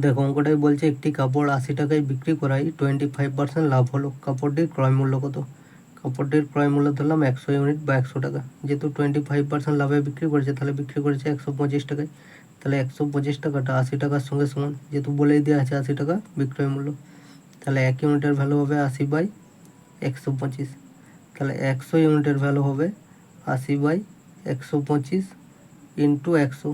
দেখো অঙ্কটাই বলছে একটি কাপড় 80 টাকায় বিক্রি করায় 25% লাভ হলো, কাপড়টির ক্রয় মূল্য কত? কাপড়টির ক্রয় মূল্য ধরলাম 100 ইউনিট বা 100 টাকা। যেহেতু 25% লাভে বিক্রি করেছে তাহলে বিক্রি করেছে 125 টাকায়। তাহলে 125 টাকাটা 80 টাকার সঙ্গে সমান, যেহেতু বলেই দেওয়া আছে 80 টাকা বিক্রয় মূল্য। তাহলে 1 ইউনিটের ভ্যালু হবে 80/125। তাহলে 100 ইউনিটের ভ্যালু হবে 80/125 ইন্টু 100।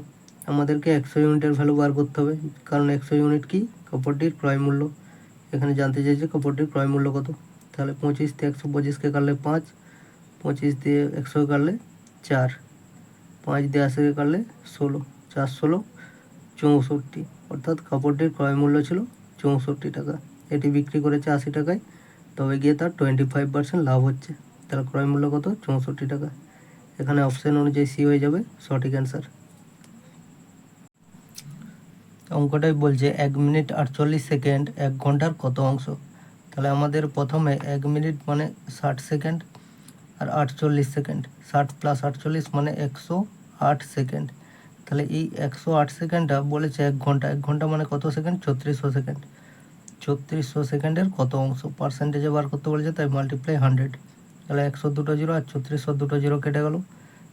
আমাদেরকে 100 ইউনিটের ভ্যালু বার করতে হবে, কারণ 100 ইউনিট কি? কাপড়টির ক্রয় মূল্য। এখানে জানতে চাইছে কাপড়টির ক্রয় মূল্য কত। তাহলে 25 দিয়ে 125কে কাটলে 5, 25 দিয়ে 100 কাটলে 4, 5 দিয়ে 80কে কাটলে 16, 4 16 64। অর্থাৎ কাপড়টির ক্রয় মূল্য ছিল 64 টাকা। এটি বিক্রি করেছে 80 টাকায়, তবে গিয়ে তার 25% লাভ হচ্ছে। তার ক্রয় মূল্য কত? 64 টাকা। এখানে অপশান অনুযায়ী সি হয়ে যাবে সঠিক অ্যান্সার। অঙ্কটাই বলছে 1 মিনিট 48 সেকেন্ড 1 ঘন্টার কত অংশ? তাহলে আমাদের প্রথমে 1 মিনিট মানে 60 সেকেন্ড আর 48 সেকেন্ড, 60 প্লাস 48 মানে 108 সেকেন্ড। তাহলে এই 108 সেকেন্ডটা বলেছে 1 ঘন্টা, 1 ঘন্টা মানে কত সেকেন্ড? 3400 সেকেন্ড। 3400 সেকেন্ডের কত অংশ? পার্সেন্টেজে বার করতে বলেছে, তাই মাল্টিপ্লাই 100। তাহলে 100 দুটো জিরো আর 3400 দুটো জিরো কেটে গেল।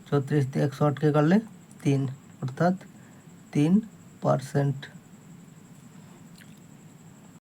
34 দিয়ে 108কে কাটলে 3, অর্থাৎ 3%।